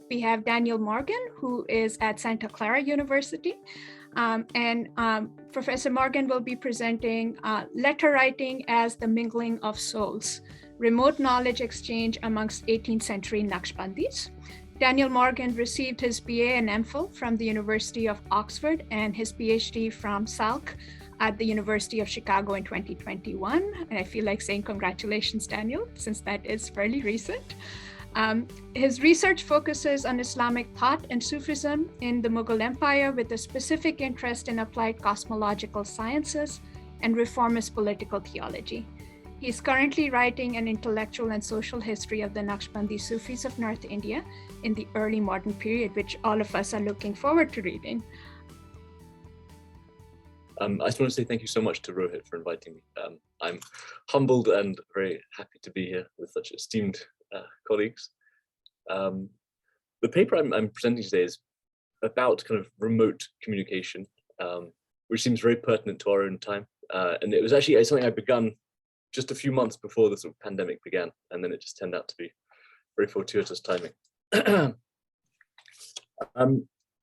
we have Daniel Morgan, who is at Santa Clara University. Professor Morgan will be presenting Letter Writing as the Mingling of Souls, Remote Knowledge Exchange amongst 18th Century Naqshbandis. Daniel Morgan received his BA and MPhil from the University of Oxford and his PhD from Salk at the University of Chicago in 2021. And I feel like saying congratulations, Daniel, since that is fairly recent. His research focuses on Islamic thought and Sufism in the Mughal Empire with a specific interest in applied cosmological sciences and reformist political theology. He's currently writing an intellectual and social history of the Naqshbandi Sufis of North India in the early modern period, which all of us are looking forward to reading. I just want to say thank you so much to Rohit for inviting me. I'm humbled and very happy to be here with such esteemed colleagues. The paper I'm presenting today is about kind of remote communication, which seems very pertinent to our own time. And it was actually something I begun just a few months before the sort of pandemic began, and then it just turned out to be very fortuitous timing.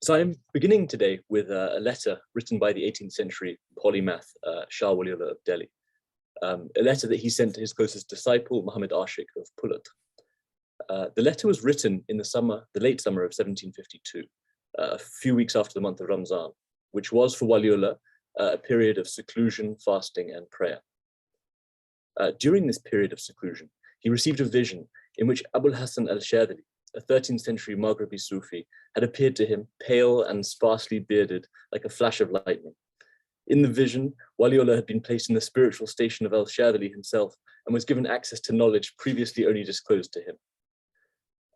So I'm beginning today with a letter written by the 18th century polymath Shah Waliullah of Delhi, a letter that he sent to his closest disciple, Muhammad Ashik of Pulat. The letter was written in the late summer of 1752, a few weeks after the month of Ramzan, which was for Waliullah a period of seclusion, fasting, and prayer. During this period of seclusion, he received a vision in which Abul Hasan al-Shadhili, a 13th century Maghribi Sufi, had appeared to him pale and sparsely bearded like a flash of lightning. In the vision, Waliullah had been placed in the spiritual station of al-Shadhili himself and was given access to knowledge previously only disclosed to him.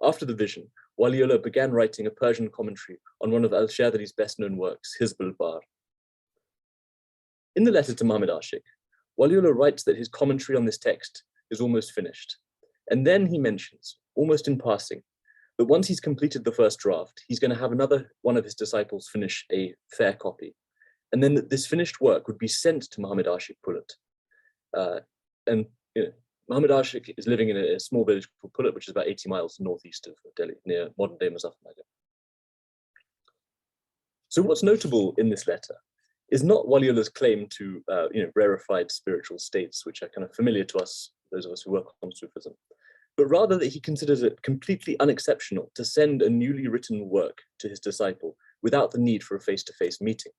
After the vision, Waliullah began writing a Persian commentary on one of al-Shadhili's best-known works, Hizb al-Bar. In the letter to Muhammad Ashik, Waliullah writes that his commentary on this text is almost finished. And then he mentions, almost in passing, that once he's completed the first draft, he's going to have another one of his disciples finish a fair copy. And then that this finished work would be sent to Muhammad Ashik Pulat. Muhammad Ashik is living in a small village called Pulat, which is about 80 miles northeast of Delhi, near modern-day Muzaffarnagar. So what's notable in this letter is not Waliullah's claim to rarefied spiritual states, which are kind of familiar to us, those of us who work on Sufism, but rather that he considers it completely unexceptional to send a newly written work to his disciple without the need for a face-to-face meeting.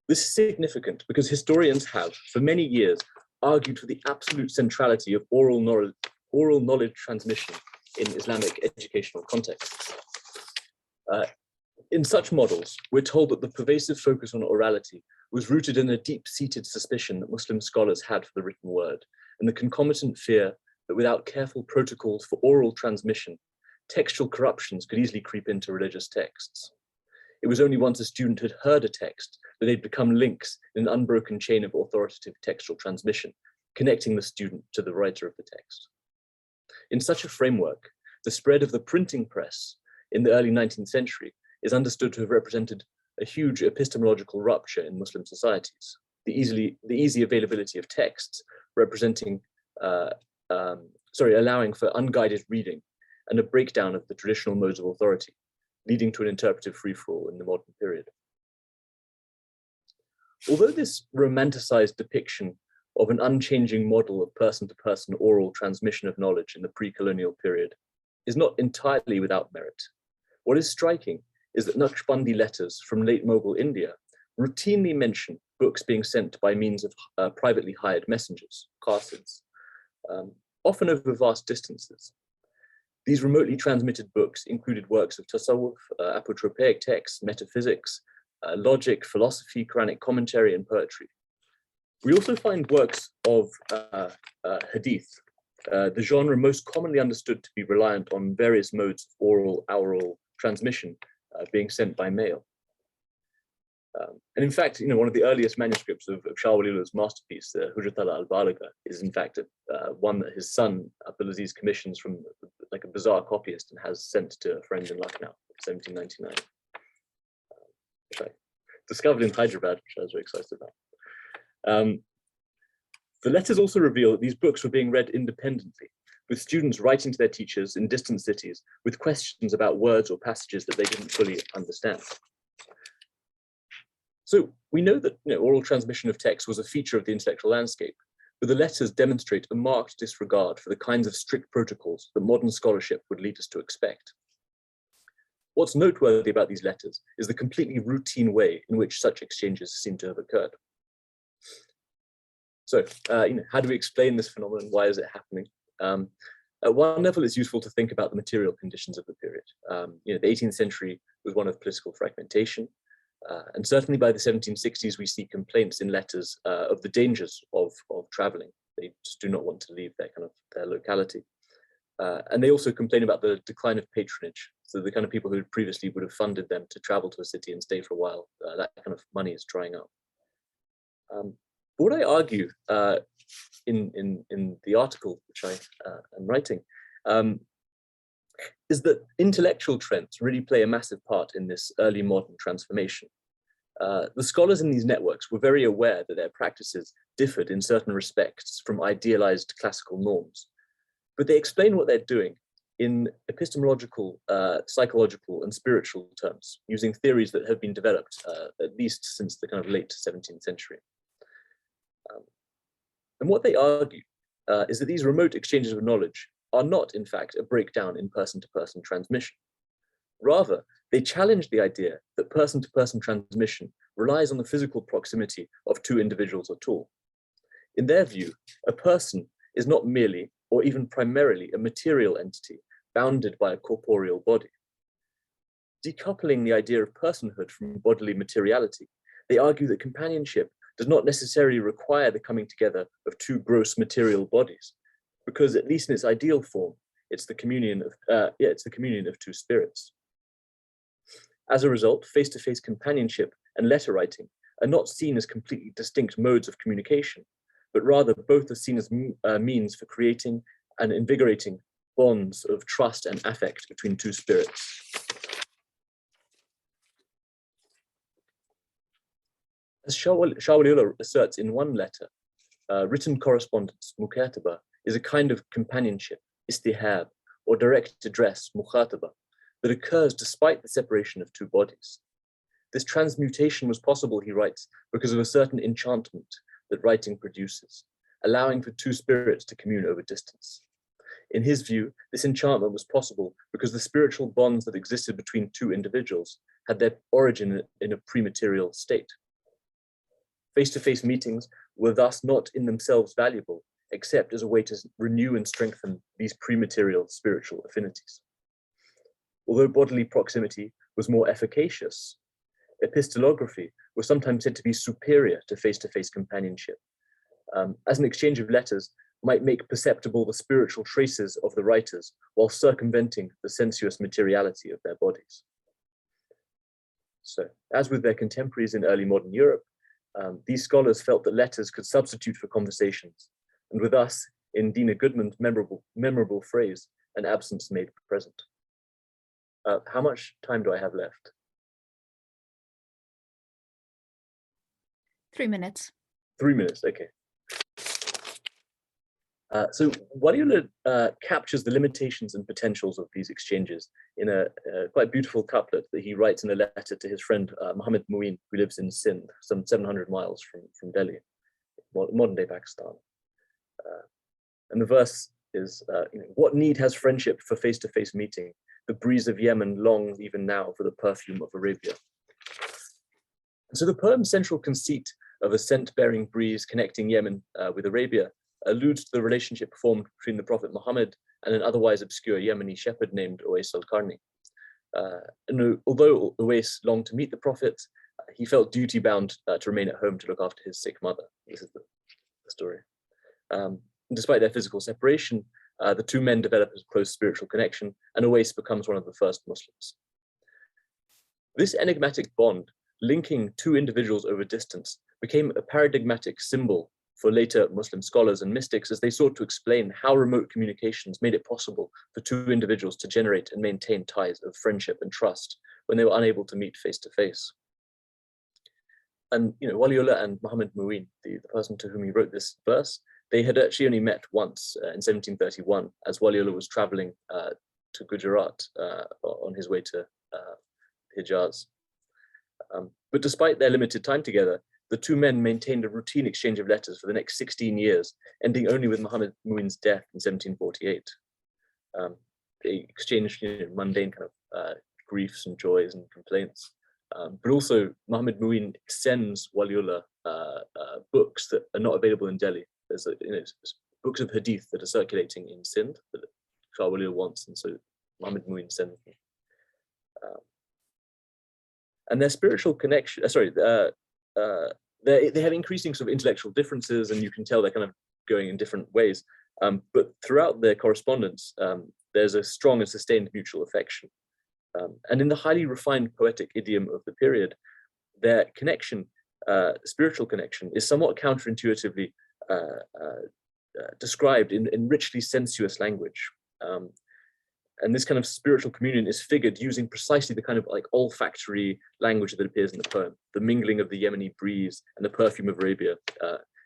This is significant because historians have, for many years, argued for the absolute centrality of oral knowledge transmission in Islamic educational contexts. In such models, we're told that the pervasive focus on orality was rooted in a deep-seated suspicion that Muslim scholars had for the written word, and the concomitant fear that without careful protocols for oral transmission, textual corruptions could easily creep into religious texts. It was only once a student had heard a text that they'd become links in an unbroken chain of authoritative textual transmission, connecting the student to the writer of the text. In such a framework, the spread of the printing press in the early 19th century is understood to have represented a huge epistemological rupture in Muslim societies. The easy availability of texts representing, allowing for unguided reading and a breakdown of the traditional modes of authority, leading to an interpretive free-for-all in the modern period. Although this romanticized depiction of an unchanging model of person-to-person oral transmission of knowledge in the pre-colonial period is not entirely without merit, what is striking is that Naqshbandi letters from late Mughal India routinely mention books being sent by means of privately hired messengers, qasids, often over vast distances. These remotely transmitted books included works of tasawwuf, apotropaic texts, metaphysics, logic, philosophy, Quranic commentary, and poetry. We also find works of hadith, the genre most commonly understood to be reliant on various modes of oral transmission being sent by mail. And in fact, one of the earliest manuscripts of Shah Waliullah's masterpiece, the Hujjat al-Balagha, is in fact one that his son Abdulaziz commissions from like a bizarre copyist and has sent to a friend in Lucknow, 1799, which I discovered in Hyderabad, which I was very excited about. The letters also reveal that these books were being read independently, with students writing to their teachers in distant cities with questions about words or passages that they didn't fully understand. So we know that oral transmission of text was a feature of the intellectual landscape, but the letters demonstrate a marked disregard for the kinds of strict protocols that modern scholarship would lead us to expect. What's noteworthy about these letters is the completely routine way in which such exchanges seem to have occurred. So, how do we explain this phenomenon? Why is it happening? At one level, it's useful to think about the material conditions of the period. The 18th century was one of political fragmentation, and certainly by the 1760s, we see complaints in letters of the dangers of traveling. They just do not want to leave their locality. And they also complain about the decline of patronage. So the kind of people who previously would have funded them to travel to a city and stay for a while, that kind of money is drying up. What I argue in the article which I am writing is that intellectual trends really play a massive part in this early modern transformation. The scholars in these networks were very aware that their practices differed in certain respects from idealized classical norms, but they explain what they're doing in epistemological, psychological, and spiritual terms, using theories that have been developed at least since the kind of late 17th century. And what they argue is that these remote exchanges of knowledge are not, in fact, a breakdown in person-to-person transmission. Rather, they challenge the idea that person-to-person transmission relies on the physical proximity of two individuals at all. In their view, a person is not merely, or even primarily, a material entity bounded by a corporeal body. Decoupling the idea of personhood from bodily materiality, they argue that companionship does not necessarily require the coming together of two gross material bodies, because at least in its ideal form, it's the communion of two spirits. As a result, face-to-face companionship and letter writing are not seen as completely distinct modes of communication, but rather both are seen as means for creating and invigorating bonds of trust and affect between two spirits. As Shah Waliullah asserts in one letter, written correspondence, mukataba, is a kind of companionship, istihab, or direct address, mukhataba, that occurs despite the separation of two bodies. This transmutation was possible, he writes, because of a certain enchantment that writing produces, allowing for two spirits to commune over distance. In his view, this enchantment was possible because the spiritual bonds that existed between two individuals had their origin in a prematerial state. Face-to-face meetings were thus not in themselves valuable, except as a way to renew and strengthen these prematerial spiritual affinities. Although bodily proximity was more efficacious, epistolography was sometimes said to be superior to face-to-face companionship, as an exchange of letters might make perceptible the spiritual traces of the writers while circumventing the sensuous materiality of their bodies. So, as with their contemporaries in early modern Europe, these scholars felt that letters could substitute for conversations, and with us, in Dina Goodman's memorable phrase, an absence made present. How much time do I have left? 3 minutes. 3 minutes, okay. So Waliullah captures the limitations and potentials of these exchanges in a quite beautiful couplet that he writes in a letter to his friend Muhammad Muin, who lives in Sindh, some 700 miles from Delhi, modern-day Pakistan. And the verse is, what need has friendship for face-to-face meeting? The breeze of Yemen longs even now for the perfume of Arabia. And so the poem's central conceit of a scent-bearing breeze connecting Yemen with Arabia alludes to the relationship formed between the Prophet Muhammad and an otherwise obscure Yemeni shepherd named Uwais al-Qarni. And although Uwais longed to meet the Prophet, he felt duty-bound to remain at home to look after his sick mother. This is the story. Despite their physical separation, the two men develop a close spiritual connection, and Uwais becomes one of the first Muslims. This enigmatic bond, linking two individuals over distance, became a paradigmatic symbol for later Muslim scholars and mystics as they sought to explain how remote communications made it possible for two individuals to generate and maintain ties of friendship and trust when they were unable to meet face to face. And Waliullah and Muhammad Muin, the person to whom he wrote this verse, They had actually only met once in 1731 as Waliola was traveling to Gujarat on his way to Hijaz. But despite their limited time together, the two men maintained a routine exchange of letters for the next 16 years, ending only with Muhammad Muin's death in 1748. They exchanged mundane kind of griefs and joys and complaints. But also, Muhammad Muin sends Waliola books that are not available in Delhi. There's books of hadith that are circulating in Sindh that Shah Waliola wants, and so Muhammad Muin sends them. And their spiritual connection, they have increasing sort of intellectual differences, and you can tell they're kind of going in different ways. But throughout their correspondence, there's a strong and sustained mutual affection. And in the highly refined poetic idiom of the period, their connection, spiritual connection, is somewhat counterintuitively described in richly sensuous language. And this kind of spiritual communion is figured using precisely the kind of like olfactory language that appears in the poem, the mingling of the Yemeni breeze and the perfume of Arabia,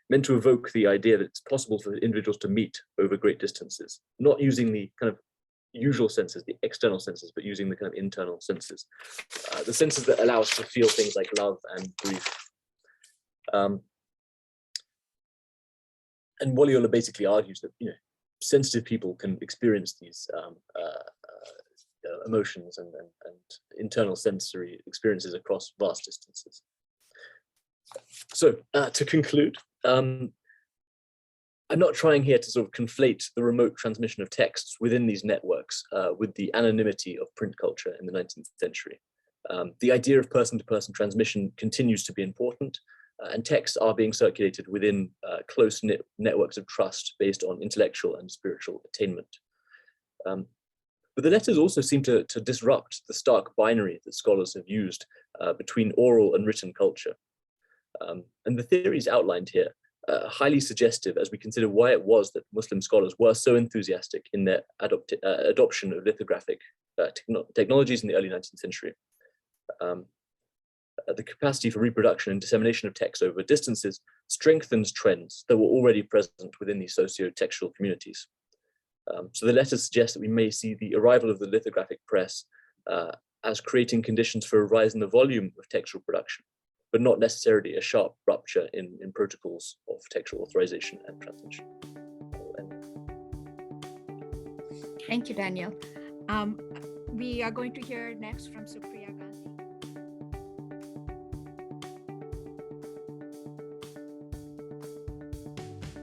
meant to evoke the idea that it's possible for individuals to meet over great distances, not using the kind of usual senses, the external senses, but using the kind of internal senses, the senses that allow us to feel things like love and grief. And Waliola basically argues that sensitive people can experience these emotions and internal sensory experiences across vast distances. So to conclude, I'm not trying here to sort of conflate the remote transmission of texts within these networks with the anonymity of print culture in the 19th century. The idea of person-to-person transmission continues to be important, and texts are being circulated within close-knit networks of trust based on intellectual and spiritual attainment. But the letters also seem to disrupt the stark binary that scholars have used between oral and written culture. And the theories outlined here are highly suggestive as we consider why it was that Muslim scholars were so enthusiastic in their adoption of lithographic technologies in the early 19th century. The capacity for reproduction and dissemination of text over distances strengthens trends that were already present within these socio-textual communities. So the letters suggest that we may see the arrival of the lithographic press as creating conditions for a rise in the volume of textual production, but not necessarily a sharp rupture in protocols of textual authorization and transmission. Thank you, Daniel. We are going to hear next from Supriya Gandhi.